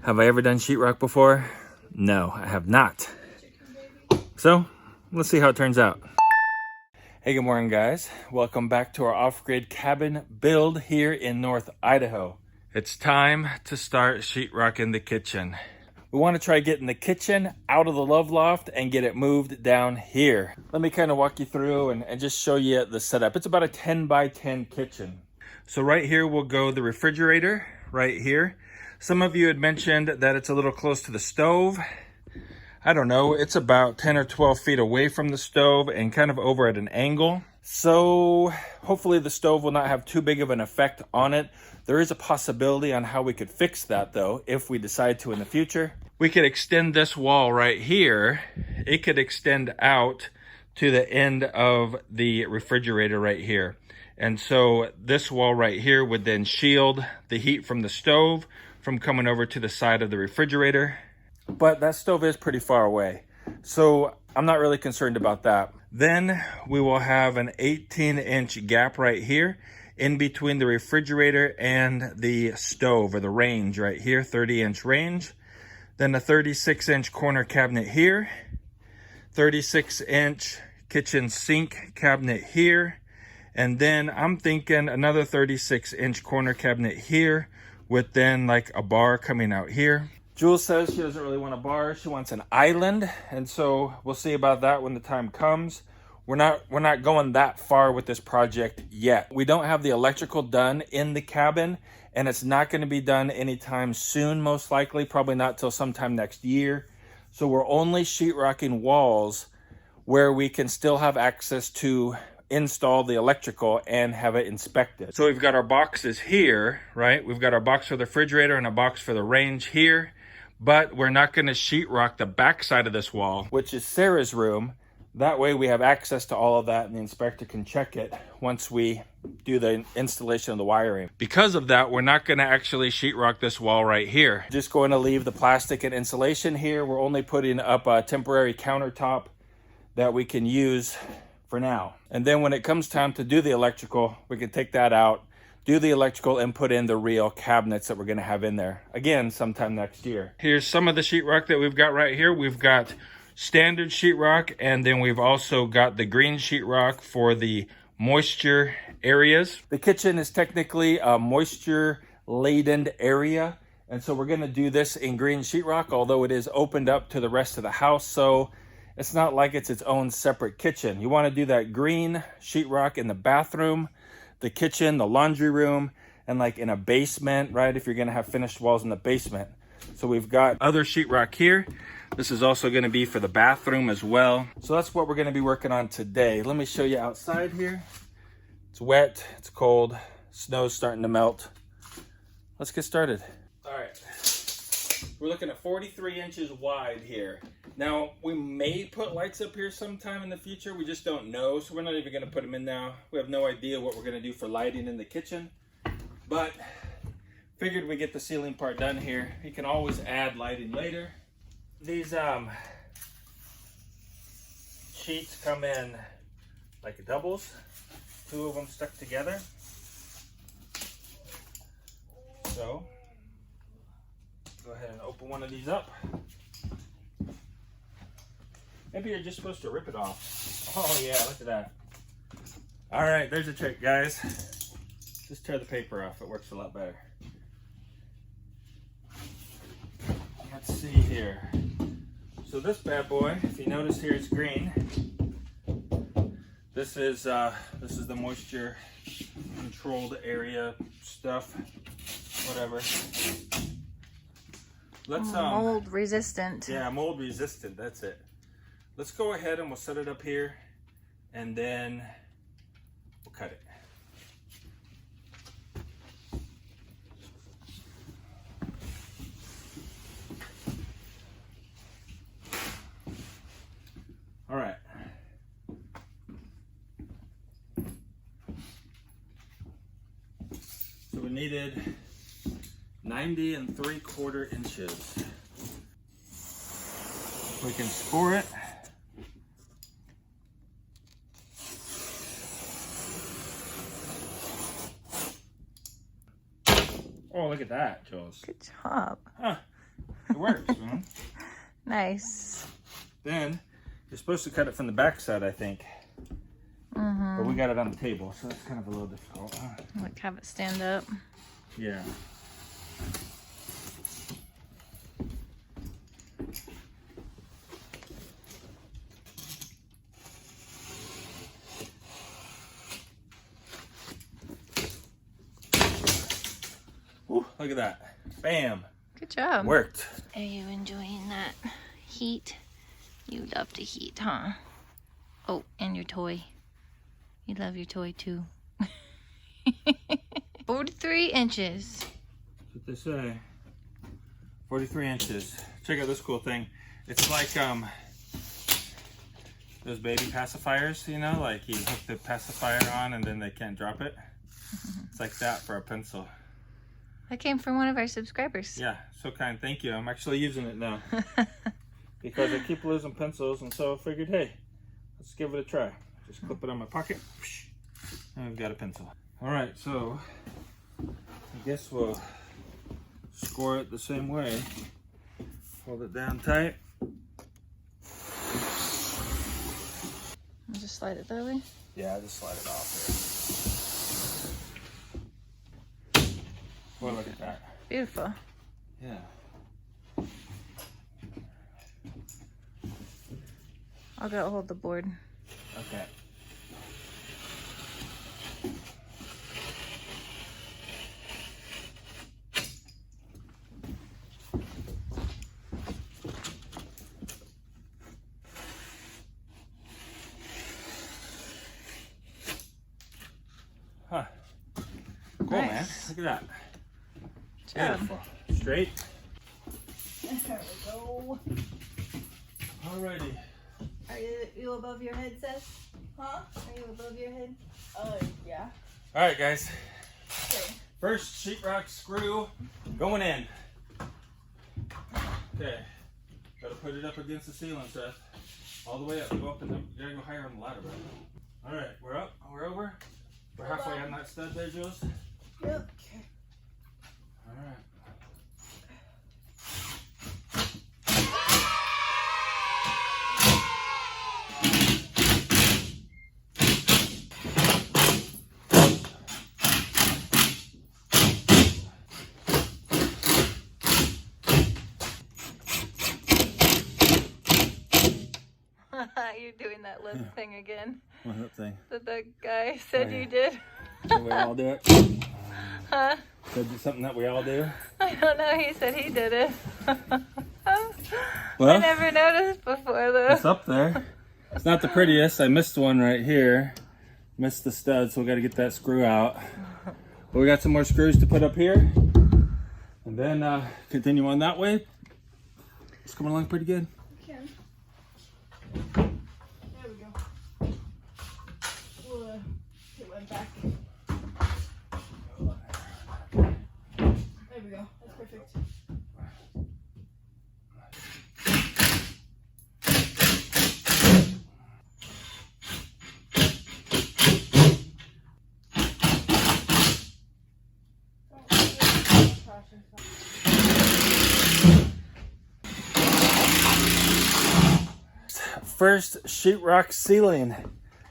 Have I ever done sheetrock before? No, I have not. So let's see how it turns out. Hey, good morning guys. Welcome back to our off-grid cabin build here in North Idaho. It's time to start sheetrock in the kitchen. We want to try getting the kitchen out of the love loft and get it moved down here. Let me kind of walk you through and just show you the setup. It's about a 10 by 10 kitchen. So right here will go the refrigerator right here. Some of you had mentioned that it's a little close to the stove. I don't know, it's about 10 or 12 feet away from the stove and kind of over at an angle. So hopefully the stove will not have too big of an effect on it. There is a possibility on how we could fix that though, if we decide to in the future. We could extend this wall right here. It could extend out to the end of the refrigerator right here. And so this wall right here would then shield the heat from the stove from coming over to the side of the refrigerator. But that stove is pretty far away, so I'm not really concerned about that. Then we will have an 18-inch gap right here in between the refrigerator and the stove, or the range right here, 30-inch range. Then a 36-inch corner cabinet here, 36-inch kitchen sink cabinet here, and then I'm thinking another 36-inch corner cabinet here with then like a bar coming out here. Jules says she doesn't really want a bar, she wants an island, and so we'll see about that when the time comes. We're not going that far with this project yet. We don't have the electrical done in the cabin, and it's not going to be done anytime soon, most likely, probably not till sometime next year. So we're only sheetrocking walls where we can still have access to install the electrical and have it inspected. So we've got our boxes here, right? We've got our box for the refrigerator and a box for the range here, but we're not going to sheetrock the back side of this wall, which is Sarah's room. That way we have access to all of that and the inspector can check it once we do the installation of the wiring. Because of that, we're not going to actually sheetrock this wall right here. Just going to leave the plastic and insulation here. We're only putting up a temporary countertop that we can use for now. And then when it comes time to do the electrical, we can take that out, do the electrical, and put in the real cabinets that we're going to have in there again sometime next year. Here's some of the sheetrock that we've got right here. We've got standard sheetrock, and then we've also got the green sheetrock for the moisture areas. The kitchen is technically a moisture laden area, and so we're going to do this in green sheetrock, although it is opened up to the rest of the house, so it's not like it's its own separate kitchen. You want to do that green sheetrock in the bathroom, the kitchen, the laundry room, and like in a basement, right? If you're going to have finished walls in the basement. So we've got other sheetrock here. This is also going to be for the bathroom as well. So that's what we're going to be working on today. Let me show you outside here. It's wet, it's cold, snow's starting to melt. Let's get started. All right. We're looking at 43 inches wide here. Now, we may put lights up here sometime in the future. We just don't know, so we're not even going to put them in now. We have no idea what we're going to do for lighting in the kitchen. But figured we get the ceiling part done here. You can always add lighting later. These sheets come in like doubles. 2 of them stuck together. So go ahead and open one of these up. Maybe you're just supposed to rip it off. Oh yeah, look at that. All right, there's a trick, guys. Just tear the paper off, it works a lot better. Let's see here. So this bad boy, if you notice here, it's green. This is the moisture controlled area stuff, whatever. Let's mold resistant. Yeah, mold resistant, that's it. Let's go ahead and we'll set it up here and then we'll cut it. All right. So we needed 90 3/4 inches. We can score it. Oh, look at that, Jules. Good job. Huh. works, man. Nice. Then you're supposed to cut it from the back side, I think. But we got it on the table, so that's kind of a little difficult. Like have it stand up. Yeah. Ooh, look at that. Bam. Good job. Worked. Are you enjoying that heat? You love the heat, huh? Oh, and your toy. You love your toy too. 43 inches. That's what they say. 43 inches. Check out this cool thing. It's like those baby pacifiers, you know, like you hook the pacifier on and then they can't drop it. It's like that for a pencil. That came from one of our subscribers. Yeah, so kind. Thank you. I'm actually using it now because I keep losing pencils, and so I figured, hey, let's give it a try. Just clip it on my pocket, and we've got a pencil. All right, so I guess we'll score it the same way. Hold it down tight. I'll just slide it that way. Yeah, just slide it off here. Well, look at that. Beautiful. Yeah. I'll go hold the board. Okay. Huh. Cool, Nice. man. Look at that. Job. Beautiful. Straight. There we go. Alrighty. Are you above your head, Seth? Huh? Are you above your head? Yeah. Alright, guys. Okay. First sheetrock screw going in. Okay. Gotta put it up against the ceiling, Seth. All the way up. Go up and up. You gotta go higher on the ladder, bro. Alright, we're up. We're over. We're halfway on that stud there, Jules. Yep. Alright. You're doing that lip thing again. What that thing? That the guy said you did. Should we all do it? Huh? Is it something that we all do? I don't know. He said he did it. I Well, never noticed before though. it's up there. It's not the prettiest. I missed one right here. Missed the stud, so we got to get that screw out. But we got some more screws to put up here. And then continue on that way. It's coming along pretty good. Okay. There we go. We'll get one back. There we go. That's perfect. First sheetrock ceiling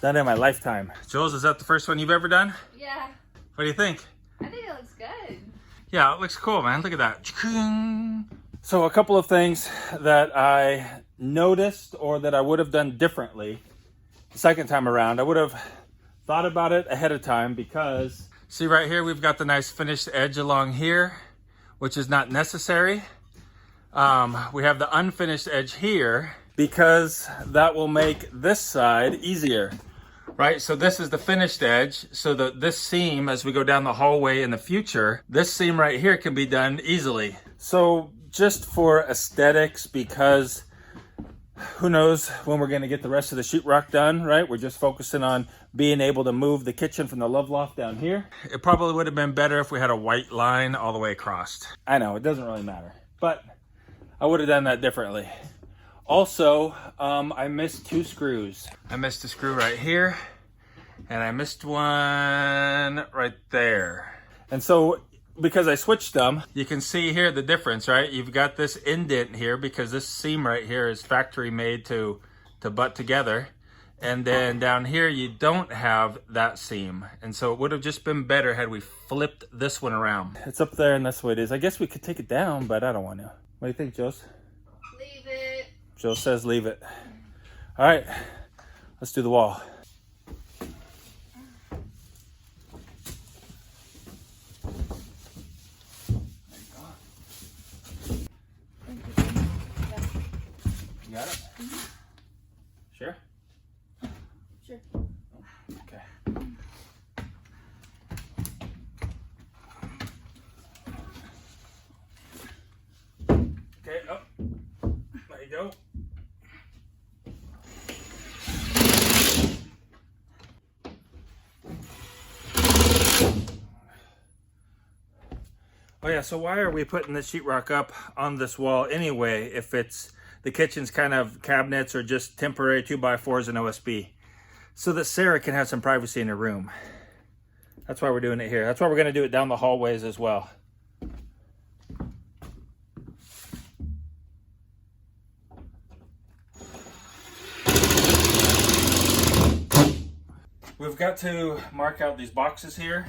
done in my lifetime. Jules, is that the first one you've ever done? Yeah. What do you think? I think it looks good. Yeah, it looks cool, man. Look at that. So a couple of things that I noticed or that I would have done differently the second time around. I would have thought about it ahead of time because see right here, we've got the nice finished edge along here, which is not necessary. We have the unfinished edge here because that will make this side easier, right? So this is the finished edge. So this seam, as we go down the hallway in the future, this seam right here can be done easily. So just for aesthetics, because who knows when we're gonna get the rest of the sheetrock done, right? We're just focusing on being able to move the kitchen from the love loft down here. It probably would have been better if we had a white line all the way across. I know, it doesn't really matter, but I would have done that differently. Also, I missed two screws. I missed a screw right here, and I missed one right there. And so because I switched them, you can see here the difference, right? You've got this indent here because this seam right here is factory made to butt together. And then down here, you don't have that seam. And so it would have just been better had we flipped this one around. It's up there and that's the way it is. I guess we could take it down, but I don't want to. What do you think, Joe? Leave it. Joe says leave it. All right, let's do the wall. You got it? Sure? Sure. Okay. Okay, up. There you go. Oh yeah, so why are we putting the sheetrock up on this wall anyway if it's the kitchen's kind of cabinets or just temporary 2x4s and OSB? So that Sarah can have some privacy in her room. That's why we're doing it here. That's why we're going to do it down the hallways as well. We've got to mark out these boxes here.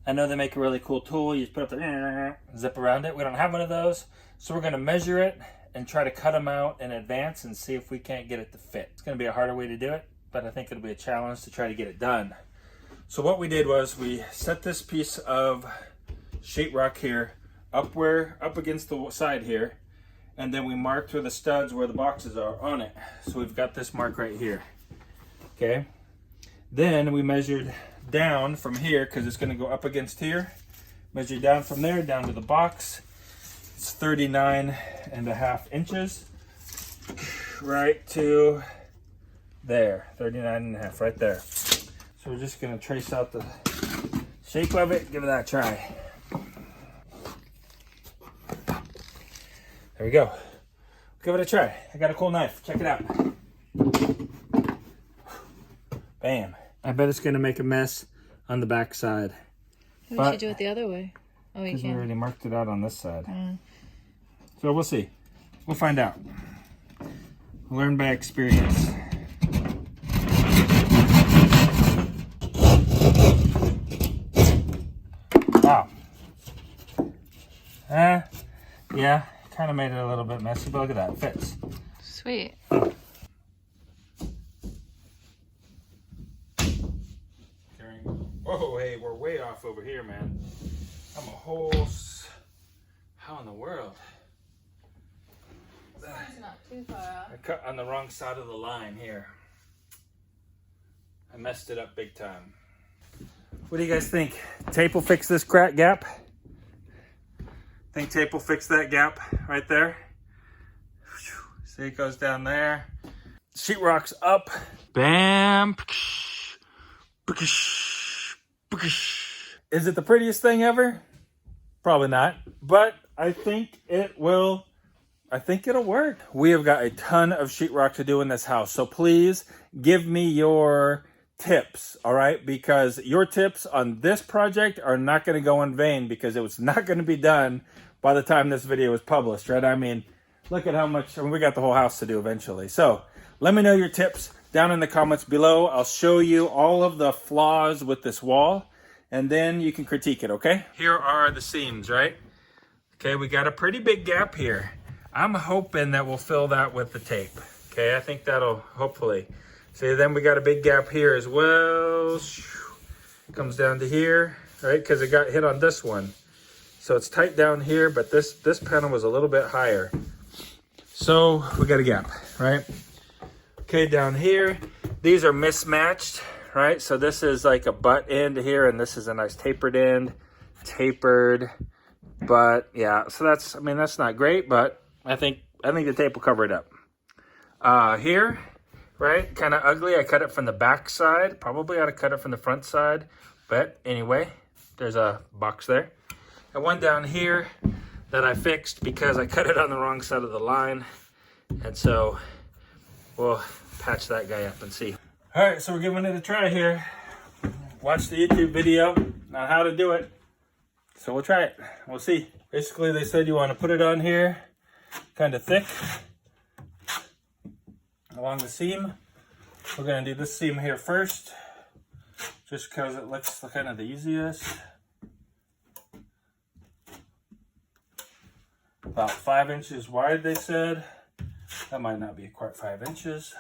I know they make a really cool tool. You just put up the zip around it. We don't have one of those. So we're going to measure it and try to cut them out in advance and see if we can't get it to fit. It's going to be a harder way to do it, but I think it'll be a challenge to try to get it done. So what we did was we set this piece of sheetrock here up against the side here, and then we marked where the studs, where the boxes are on it. So we've got this mark right here. Okay. Then we measured down from here because it's going to go up against here. Measure down from there down to the box. It's 39.5 inches right to there. 39.5 right there. So we're just going to trace out the shape of it. Give it that a try. There we go. Give it a try. I got a cool knife. Check it out. Bam. I bet it's going to make a mess on the back side. We should do it the other way. Oh, you Because we can. already marked it out on this side. So we'll see. We'll find out. Learn by experience. Wow. Yeah, kind of made it a little bit messy, but look at that. It fits. Sweet. Whoa, hey, we're way off over here, man. I'm a whole... How in the world? It's not too far off. I cut on the wrong side of the line here. I messed it up big time. What do you guys think? Tape will fix this crack gap? Think tape will fix that gap right there? See, it goes down there. Sheetrock's up. Bam. Is it the prettiest thing ever? Probably not, but I think it will. I think it'll work. We have got a ton of sheetrock to do in this house, so please give me your tips, all right? Because your tips on this project are not going to go in vain because it was not going to be done by the time this video is published, right? I mean, look at how much, we got the whole house to do eventually. So let me know your tips down in the comments below. I'll show you all of the flaws with this wall, and then you can critique it, okay? Here are the seams, right? Okay, we got a pretty big gap here. I'm hoping that we'll fill that with the tape. Okay, I think that'll hopefully. See, then we got a big gap here as well. Comes down to here, right? Because it got hit on this one. So it's tight down here, but this panel was a little bit higher. So we got a gap, right? Okay, down here, these are mismatched, right? So this is like a butt end here, and this is a nice tapered end, tapered. But yeah, so that's, I mean, that's not great, but I think the tape will cover it up. Here, right, kind of ugly. I cut it from the back side. Probably ought to cut it from the front side. But anyway, there's a box there. And one down here that I fixed because I cut it on the wrong side of the line. And so we'll patch that guy up and see. All right, so we're giving it a try here. Watch the YouTube video on how to do it. So we'll try it. We'll see. Basically, they said you want to put it on here kind of thick along the seam. We're going to do this seam here first, just because it looks kind of the easiest. About 5 inches wide, they said. That might not be quite 5 inches.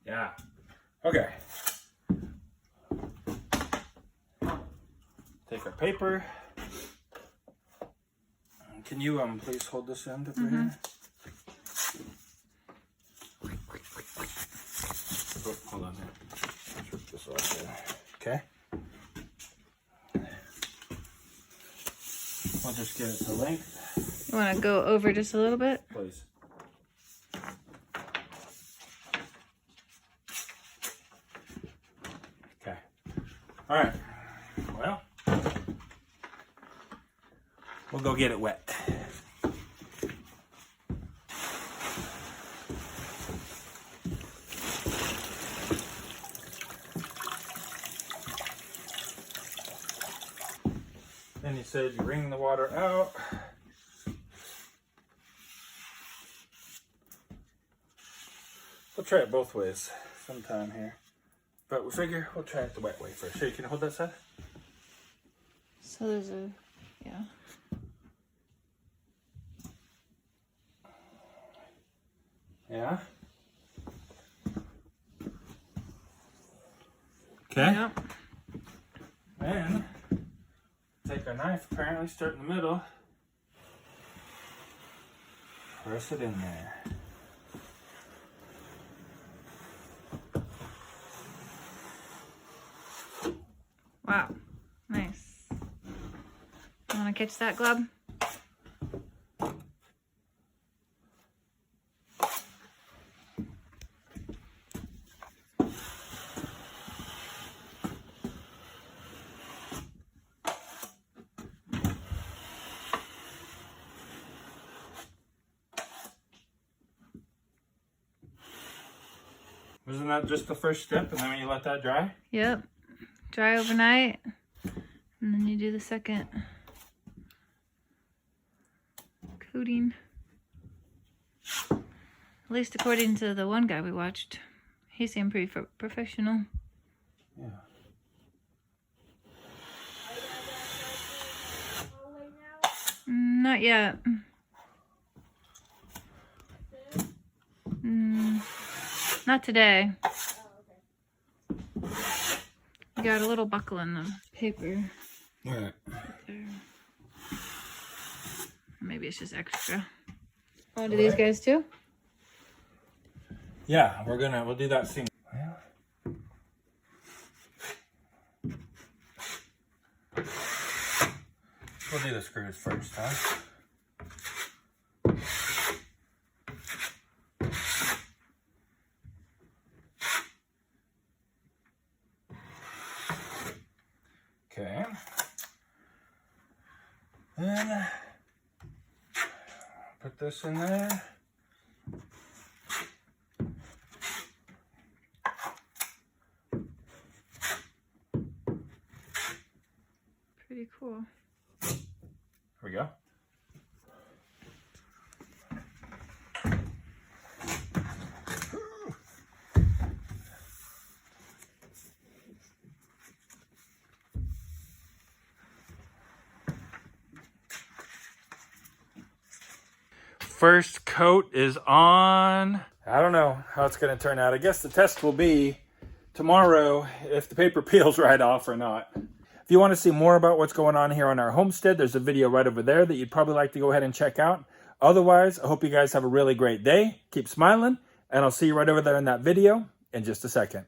Yeah. Okay. Take our paper. Can you please hold this end over here? Oh, hold on there. Let's rip this off there. Okay. We'll just get it to length. You want to go over just a little bit? Please. Okay. All right. Well, we'll go get it wet. Then he said you wring the water out. We'll try it both ways sometime here. But we figure we'll try it the wet way first. Here, can you hold that side? So there's a, yeah. Yeah. Okay. Yep. Then take our knife, apparently start in the middle. Press it in there. Wow. Nice. You want to catch that, Glub? Wasn't that just the first step, and then you let that dry? Yep. Dry overnight, and then you do the second coating. At least according to the one guy we watched. He seemed pretty professional. Yeah. Not yet. Not today. You got a little buckle in the paper. All right. There. Maybe it's just extra. Oh, do these guys too? Yeah, we'll do that seam. Well, we'll do the screws first, huh? Okay. Then put this in there. Pretty cool. Here we go. First coat is on. I don't know how it's going to turn out. I guess the test will be tomorrow if the paper peels right off or not. If you want to see more about what's going on here on our homestead, there's a video right over there that you'd probably like to go ahead and check out. Otherwise, I hope you guys have a really great day. Keep smiling, and I'll see you right over there in that video in just a second.